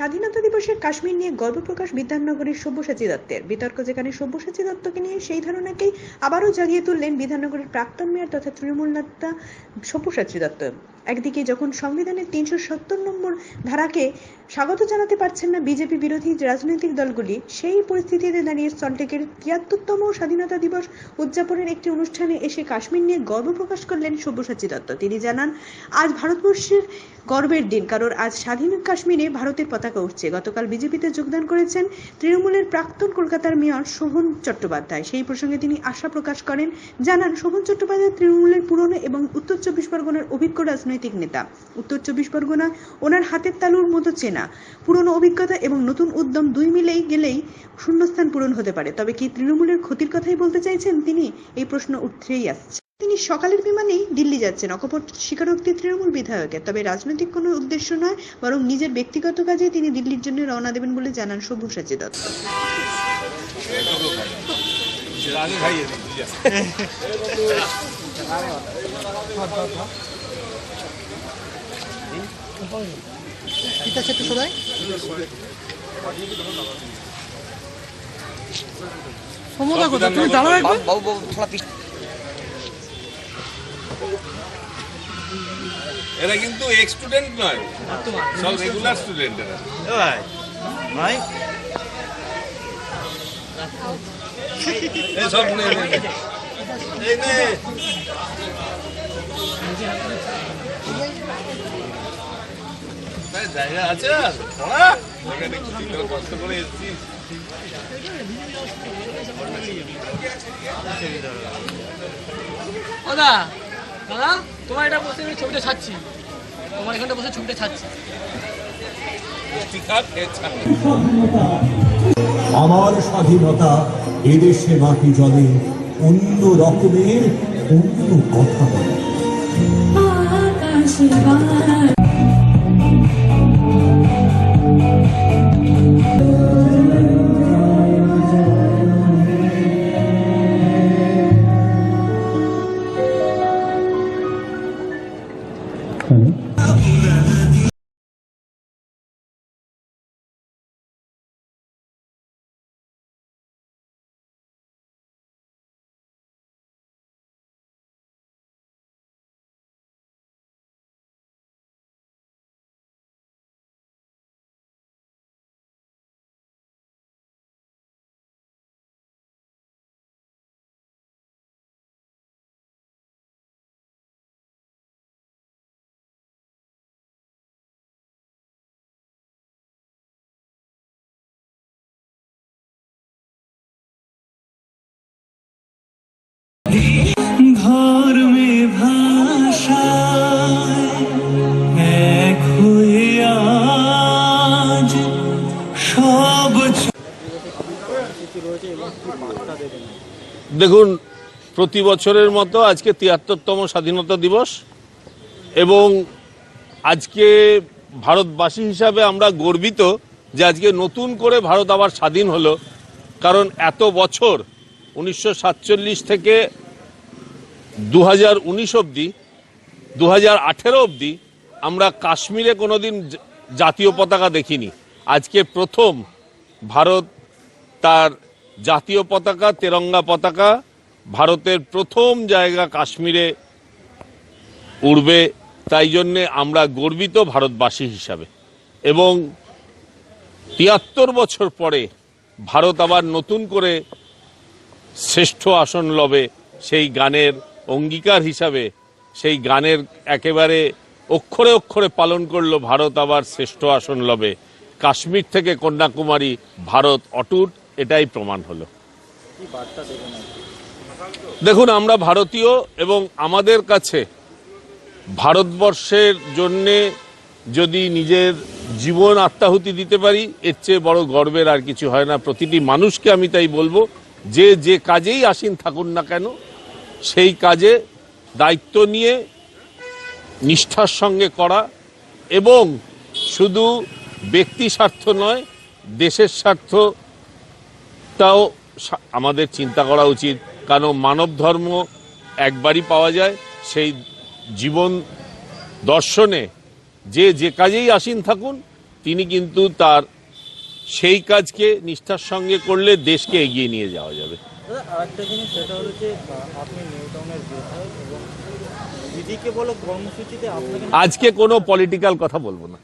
স্বাধীনতা দিবসে কাশ্মীর নিয়ে গর্ব প্রকাশ বিধাননগরের সব্যসাচী দত্তের। বিতর্ক যেখানে সব্যসাচী দত্তকে নিয়ে সেই ধারণাকেই আবারও জাগিয়ে তুললেন বিধাননগরের প্রাক্তন মেয়র তথা তৃণমূল নেতা সব্যসাচী দত্ত। একদিকে যখন সংবিধানের ৩৭০ নম্বর ধারাকে স্বাগত জানাতে পারছেন না বিজেপি বিরোধী রাজনৈতিক দলগুলি, সেই পরিস্থিতিতে দাঁড়িয়ে সল্টলেকের ৭৩তম স্বাধীনতা দিবস উদযাপনের একটি অনুষ্ঠানে এসে কাশ্মীর নিয়ে গর্ব প্রকাশ করলেন সব্যসাচী দত্ত। তিনি জানান, আজ ভারতবর্ষের গর্বের দিন, কারণ আজ স্বাধীন কাশ্মীরে ভারতের পতাকা উঠছে। গতকাল বিজেপিতে যোগদান করেছেন তৃণমূলের প্রাক্তন কলকাতার মেয়র শোভন চট্টোপাধ্যায়। সেই প্রসঙ্গে তিনি আশা প্রকাশ করেন, জানান শোভন চট্টোপাধ্যায় তৃণমূলের পুরনো এবং উত্তর চব্বিশ পরগনার অভিজ্ঞ রাজনৈতিক নেতা। উত্তর চব্বিশ পরগনা ওনার হাতের তালুর মতো চেনা। পুরনো অভিজ্ঞতা এবং নতুন উদ্যম দুই মিলেই গেলেই শূন্যস্থান পূরণ হতে পারে। তবে কি তৃণমূলের ক্ষতির কথাই বলতে চাইছেন তিনি? এই প্রশ্ন উঠতেই আসছে। তিনি সকালের বিমানেই দিল্লি যাচ্ছেন, অকপট স্বীকারোক্তি তৃণমূল বিধায়কের। তবে রাজনৈতিক কোনো উদ্দেশ্য নয়, বরং নিজের ব্যক্তিগত কাজে তিনি দিল্লির জন্য রওনা দেবেন বলে জানান সব্যসাচী দত্ত। এরা কিন্তু এক্স স্টুডেন্ট নয়, সব রেগুলার স্টুডেন্ট এরা। ভাই এই সব নে এই নে জায়গা আছে পড়া, এখানে কষ্ট করে এসেছি। দাদা দাদা তোমার এটা বসে আমি ছবিটা ছাড়ছি, তোমার এখানটা বসে ছবিটা ছাড়ছি। আমার স্বাধীনতা এদেশে মাটি জলে অন্য রকমের অন্য কথা বলে। ধর্মে ভাষায় এক হয়ে আজ সব। দেখুন, প্রতি বছরের মতো আজকে ৭৩তম স্বাধীনতা দিবস, এবং আজকে ভারতবাসী হিসাবে আমরা গর্বিত যে আজকে নতুন করে ভারত আবার স্বাধীন হলো। কারণ এত বছর ১৯৪৭ থেকে ২০১৯ অবধি, ২০১৮ অবধি আমরা কাশ্মীরে কোনোদিন জাতীয় পতাকা দেখিনি। আজকে প্রথম ভারত তার জাতীয় পতাকা, তেরঙ্গা পতাকা, ভারতের প্রথম জায়গা কাশ্মীরে উড়বে। তাই জন্যে আমরা গর্বিত ভারতবাসী হিসাবে। এবং ৭৩ বছর পরে ভারত আবার নতুন করে শ্রেষ্ঠ আসন লবে, সেই গানের অঙ্গীকার হিসাবে, সেই গানের একেবারে অক্ষরে অক্ষরে পালন করলো, ভারত আবার শ্রেষ্ঠ আসন লবে। কাশ্মীর থেকে কন্যাকুমারী ভারত অটুট, এটাই প্রমাণ হলো। দেখুন, আমরা ভারতীয় এবং আমাদের কাছে ভারতবর্ষের জন্যে যদি নিজের জীবন আত্মাহুতি দিতে পারি, এর চেয়ে বড় গর্বের আর কিছু হয় না। প্রতিটি মানুষকে আমি তাই বলবো, যে কাজেই আসীন থাকুন না কেন, সেই কাজে দায়িত্ব নিয়ে নিষ্ঠার সঙ্গে করা, এবং শুধু ব্যক্তি স্বার্থ নয়, দেশের স্বার্থটাও আমাদের চিন্তা করা উচিত। কারণ মানব ধর্ম একবারই পাওয়া যায়। সেই জীবন দর্শনে যে কাজেই আসীন থাকুন, তিনি কিন্তু তার সেই কাজকে নিষ্ঠার সঙ্গে করলে দেশকে এগিয়ে নিয়ে যাওয়া যাবে। দাদা আরেকটা জিনিস সেটা হলো যে আপনি নিউ টাউনের বিধায়ক এবং দিদিকে বলো কর্মসূচিতে আপনাকে আজকে কোনো পলিটিক্যাল কথা বলবো না।